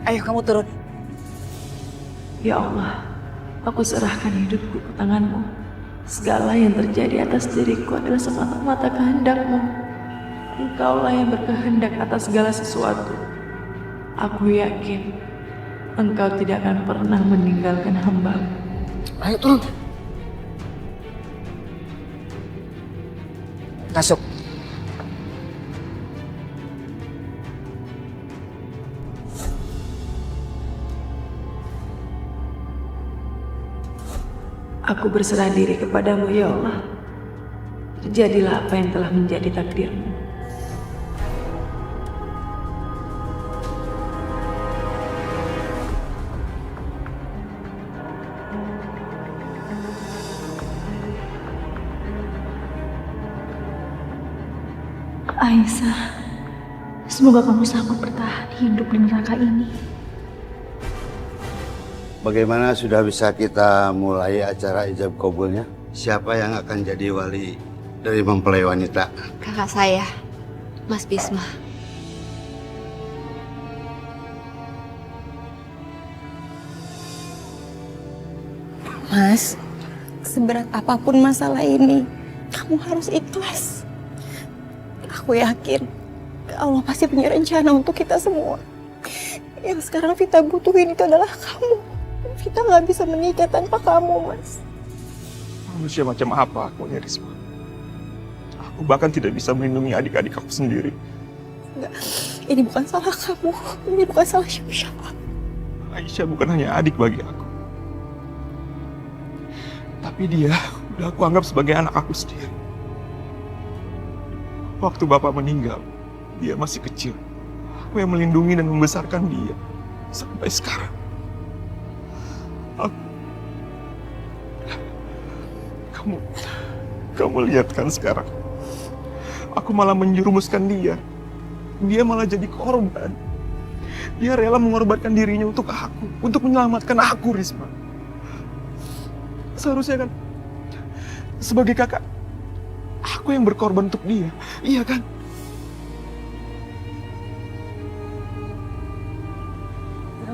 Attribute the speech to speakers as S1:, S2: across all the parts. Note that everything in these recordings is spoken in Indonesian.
S1: Ayo kamu turun.
S2: Ya Allah, aku serahkan hidupku ke tangan-Mu. Segala yang terjadi atas diriku adalah semata-mata kehendak-Mu. Engkaulah yang berkehendak atas segala sesuatu. Aku yakin Engkau tidak akan pernah meninggalkan hamba-Mu.
S1: Ayo turun. Masuk.
S2: Aku berserah diri kepadamu ya Allah. Terjadilah apa yang telah menjadi takdirmu.
S3: Aisyah, semoga kamu sanggup bertahan hidup di neraka ini.
S4: Bagaimana sudah bisa kita mulai acara ijab kabulnya? Siapa yang akan jadi wali dari mempelai wanita?
S5: Kakak saya, Mas Bisma.
S6: Mas, seberat apapun masalah ini, kamu harus ikhlas. Aku yakin Allah pasti punya rencana untuk kita semua. Yang sekarang Vita butuhin itu adalah kamu. Vita nggak bisa menikah tanpa kamu, Mas.
S7: Manusia macam apa aku, Risma? Aku bahkan tidak bisa melindungi adik-adik aku sendiri.
S6: Enggak, ini bukan salah kamu. Ini bukan salah siapa-siapa.
S7: Aisyah bukan hanya adik bagi aku. Tapi dia udah aku anggap sebagai anak aku sendiri. Waktu bapak meninggal, dia masih kecil. Aku yang melindungi dan membesarkan dia sampai sekarang. Kamu lihat kan sekarang. Aku malah menjerumuskan dia. Dia malah jadi korban. Dia rela mengorbankan dirinya untuk aku, untuk menyelamatkan aku, Risma. Seharusnya kan sebagai kakak, aku yang berkorban untuk dia. Iya kan?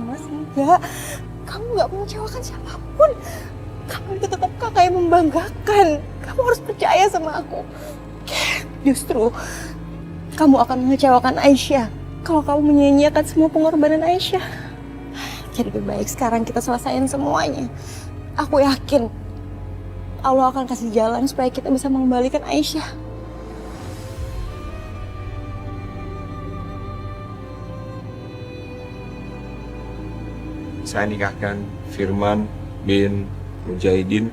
S6: Mas, enggak. Kamu nggak mengecewakan siapapun. Kamu itu tetap kakak yang membanggakan. Kamu harus percaya sama aku. Justru, kamu akan mengecewakan Aisyah kalau kamu menyia-nyiakan semua pengorbanan Aisyah. Jadi lebih baik sekarang kita selesaiin semuanya. Aku yakin Allah akan kasih jalan supaya kita bisa mengembalikan Aisyah.
S8: Saya nikahkan Firman bin Mujahidin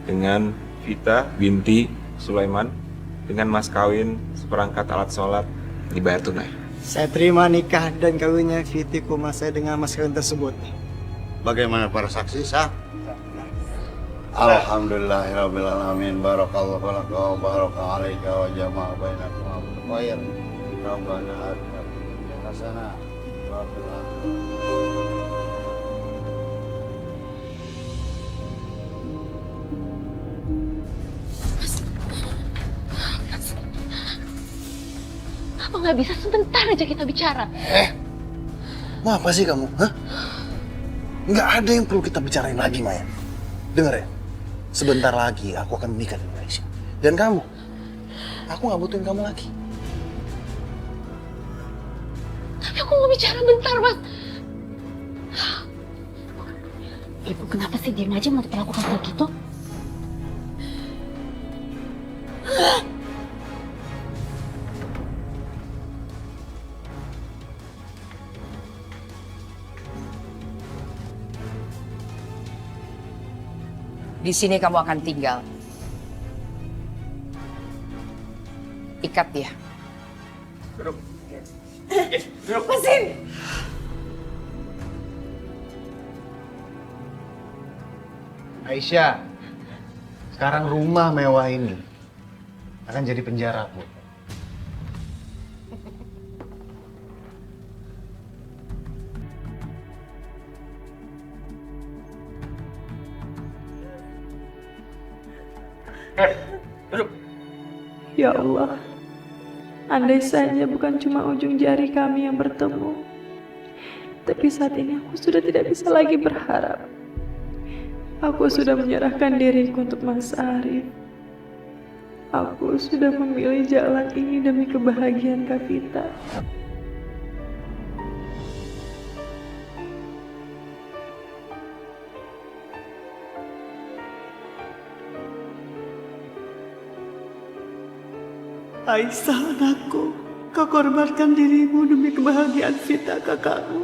S8: dengan Vita binti Sulaiman dengan mas kawin seperangkat alat sholat dibayar tunai.
S9: Saya terima nikah dan kawinnya Viti Kuma saya dengan mas kawin tersebut.
S4: Bagaimana para saksi sah? Alhamdulillahirabbil alamin. Barakallahu laka wa baraka alaika wa jama'a bainakum bil khair. Rabbana atina fid dunya hasanah wa fil akhirati.
S3: Apa nggak bisa sebentar aja kita bicara?
S10: Mau apa sih kamu? Hah? Nggak ada yang perlu kita bicarain lagi, Maya. Dengar ya, sebentar lagi aku akan menikah dengan Aisyah. Dan kamu, aku nggak butuhin kamu lagi.
S3: Tapi aku mau bicara bentar, Mas. Ibu kenapa sih diam aja mau diperlakukan kayak gitu?
S1: Di sini kamu akan tinggal. Ikat dia.
S7: Duduk.
S1: Mesin.
S10: Aisyah, sekarang rumah mewah ini akan jadi penjaraku.
S7: Duduk.
S2: Ya Allah, andai saja bukan cuma ujung jari kami yang bertemu, Tapi saat ini aku sudah tidak bisa lagi berharap. Aku sudah menyerahkan diriku untuk Mas Arif. Aku sudah memilih jalan ini demi kebahagiaan Kak Vita.
S9: Aisyah anakku, kau korbankan dirimu demi kebahagiaan Vita kakakmu.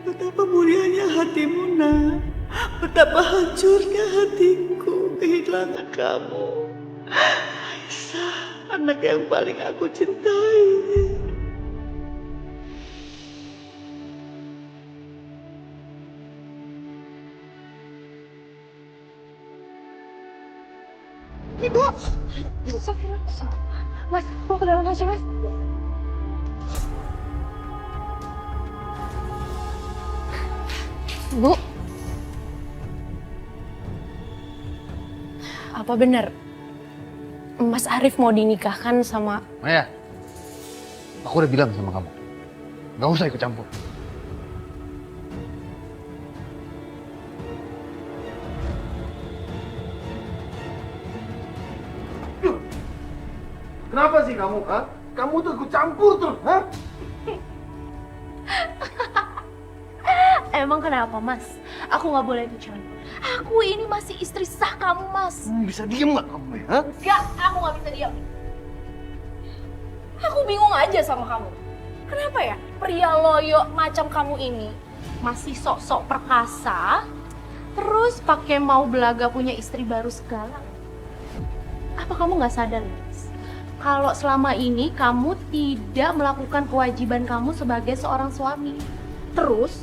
S9: Betapa mulianya hatimu, nak. Betapa hancurnya hatiku kehilangan kamu. Aisyah, anak yang paling aku cintai.
S6: Ibu! Mas, mau ke dalam aja, Mas.
S5: Bu, apa benar Mas Arif mau dinikahkan sama...
S11: Maya, aku udah bilang sama kamu, gak usah ikut campur. Kenapa sih kamu, ha? Kamu tuh ikut campur terus, ha?
S3: Emang kenapa, Mas? Aku nggak boleh ikut campur. Aku ini masih istri sah kamu, Mas.
S11: Bisa diem nggak kamu, ya? Ha?
S3: Enggak, aku nggak bisa diam. Aku bingung aja sama kamu. Kenapa ya pria loyo macam kamu ini masih sok-sok perkasa, terus pakai mau belaga punya istri baru segala? Apa kamu nggak sadar, Mas? Kalau selama ini kamu tidak melakukan kewajiban kamu sebagai seorang suami. Terus,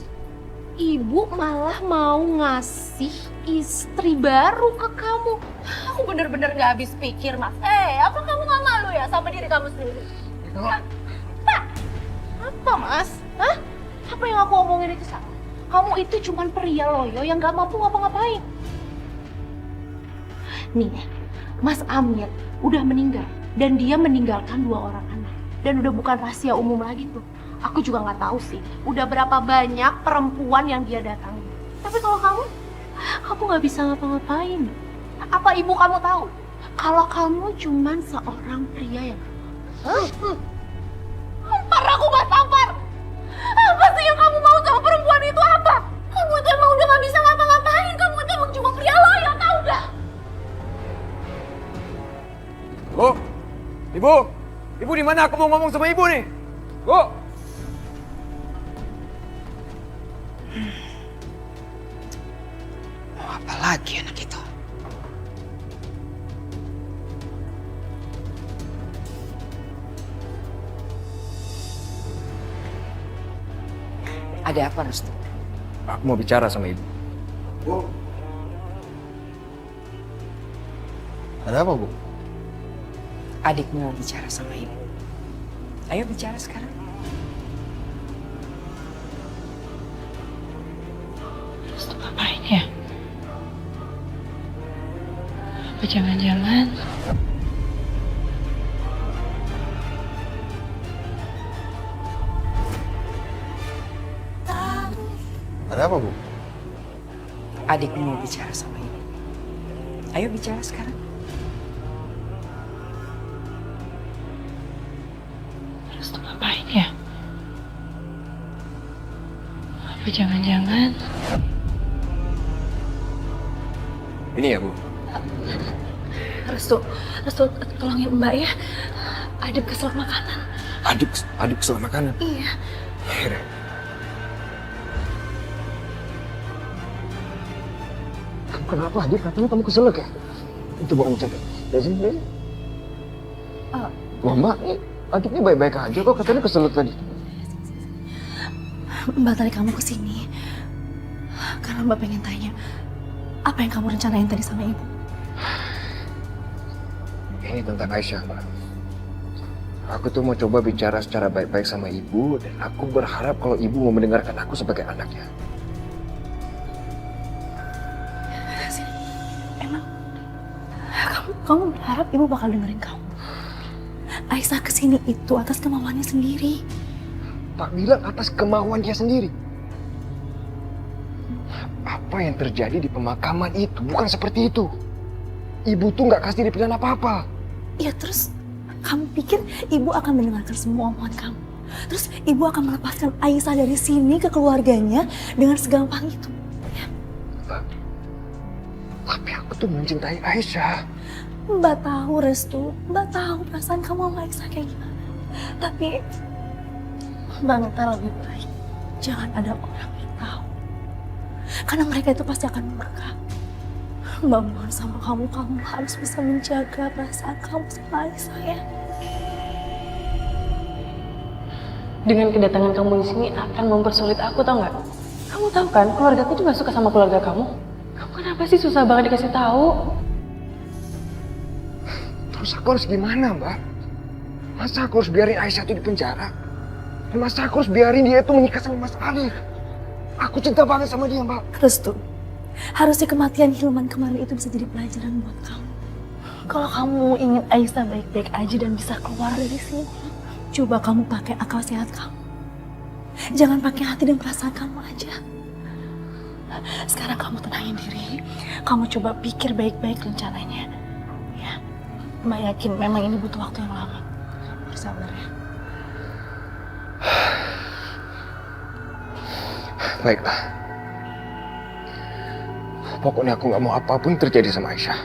S3: ibu malah mau ngasih istri baru ke kamu. Aku bener-bener gak habis pikir, Mas. Apa kamu gak malu ya sama diri kamu sendiri? Apa, Mas? Hah? Apa yang aku omongin itu salah? Kamu itu cuman pria loyo yang gak mampu ngapa-ngapain. Nih, Mas Amir udah meninggal. Dan dia meninggalkan 2 orang anak. Dan udah bukan rahasia umum lagi tuh. Aku juga nggak tahu sih, udah berapa banyak perempuan yang dia datangi. Tapi kalau kamu nggak bisa ngapa-ngapain. Apa ibu kamu tahu? Kalau kamu cuman seorang pria yang... Tampar aku, Mbak, tampar! Apa sih yang kamu mau sama perempuan itu apa? Kamu itu emang udah nggak bisa ngapa-ngapain. Kamu itu emang cuma pria loyo, tahu nggak?
S11: Bu, ibu di mana? Aku mau ngomong sama ibu nih. Bu.
S1: Mau apa lagi anak itu? Ada apa, Restu?
S11: Aku mau bicara sama ibu. Bu. Ada apa, Bu?
S1: Adikmu mau bicara sama ibu. Ayo bicara sekarang.
S2: Restu ngapain ya? Apa jangan-jangan...
S11: Ada apa, Bu?
S1: Adikmu mau bicara sama ibu. Ayo bicara sekarang.
S2: Restu ngapain ya? Apa jangan-jangan...
S11: Ini ya, Bu.
S3: Restu tolongin Mbak ya. Adip kesel makanan.
S11: Aduk kesel makanan.
S3: Iya.
S11: Akhirnya. Kenapa, Adip? Katanya kamu keselak ya? Itu bohong, coba. Dari sini. Mama, Adiknya baik-baik aja kok. Katanya keselak tadi.
S3: Mbak tadi kamu kesini karena Mbak pengen tanya apa yang kamu rencanain tadi sama ibu.
S11: Ini tentang Aisyah, Mbak. Aku tuh mau coba bicara secara baik-baik sama ibu dan aku berharap kalau ibu mau mendengarkan aku sebagai anaknya.
S3: Emang kamu berharap ibu bakal dengerin kamu? Aisyah kesini itu atas kemauannya sendiri.
S11: Tak bilang atas kemauan dia sendiri. Apa yang terjadi di pemakaman itu bukan seperti itu. Ibu tuh nggak kasih pilihan apa-apa.
S6: Ya terus kamu pikir ibu akan mendengarkan semua omongan kamu? Terus ibu akan melepaskan Aisyah dari sini ke keluarganya dengan segampang itu?
S11: Tapi aku tuh mencintai Aisyah.
S6: Mbak tahu Restu, Mbak tahu perasaan kamu sama Aisyah kayak gimana. Tapi Mbak minta lebih baik jangan ada orang yang tahu. Karena mereka itu pasti akan murka. Mbak mohon sama kamu harus bisa menjaga perasaan kamu sama Aisyah ya.
S2: Dengan kedatangan kamu di sini akan mempersulit aku, tau nggak? Kamu tahu kan, keluarga aku juga suka sama keluarga kamu. Kamu kenapa sih susah banget dikasih tahu?
S11: Terus aku harus gimana, Mbak? Masa aku harus biarin Aisyah itu di penjara? Dan masa aku harus biarin dia itu menikah sama Mas Arif? Aku cinta banget sama dia, Mbak.
S6: Restu, harusnya kematian Hilman kemarin itu bisa jadi pelajaran buat kamu. Kalau kamu ingin Aisyah baik-baik aja dan bisa keluar dari sini, coba kamu pakai akal sehat kamu. Jangan pakai hati dan perasaan kamu aja. Sekarang kamu tenangin diri. Kamu coba pikir baik-baik rencananya. Ya, Mbak yakin memang ini butuh waktu yang lama. Bersabar ya.
S11: Baiklah. Pokoknya aku nggak mau apapun terjadi sama Aisyah.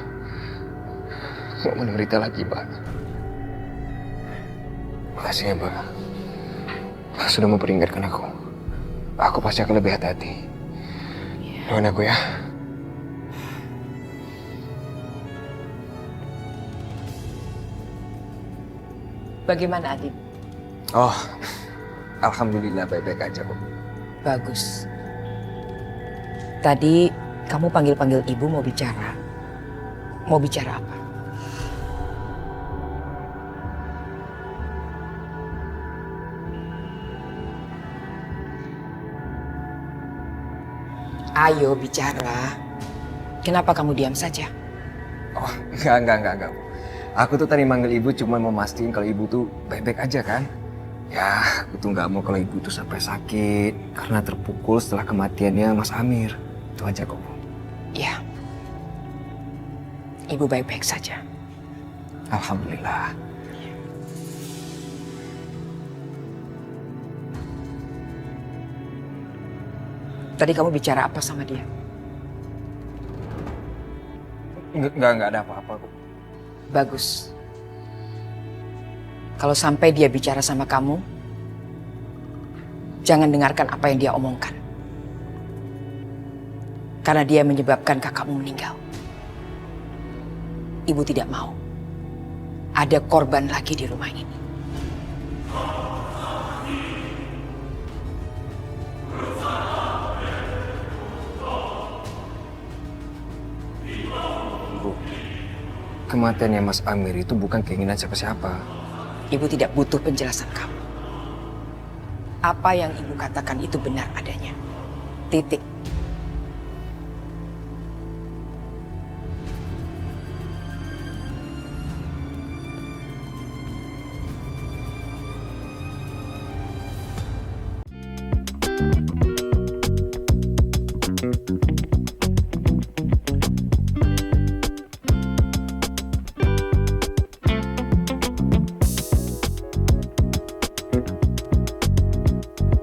S11: Nggak mau menderita lagi, Mbak. Makasih ya, Mbak. Mbak sudah memperingatkan aku. Aku pasti akan lebih hati-hati. Doain aku ya.
S1: Bagaimana Adit?
S11: Oh, alhamdulillah baik-baik aja, Bu.
S1: Bagus. Tadi kamu panggil-panggil ibu mau bicara. Mau bicara apa? Ayo bicara. Kenapa kamu diam saja?
S11: Oh, enggak. Aku tuh tadi manggil ibu cuma mau mastiin kalau ibu tuh baik-baik aja kan. Ya, aku tuh nggak mau kalau ibu tuh sampai sakit karena terpukul setelah kematiannya Mas Amir. Itu aja kok, Bu.
S1: Ya. Ibu baik-baik saja.
S11: Alhamdulillah.
S1: Tadi kamu bicara apa sama dia?
S11: Enggak ada apa-apa, Bu.
S1: Bagus. Kalau sampai dia bicara sama kamu, jangan dengarkan apa yang dia omongkan. Karena dia menyebabkan kakakmu meninggal. Ibu tidak mau ada korban lagi di rumah ini.
S11: Bu, kematiannya Mas Amir itu bukan keinginan siapa-siapa.
S1: Ibu tidak butuh penjelasan kamu. Apa yang ibu katakan itu benar adanya. Titik.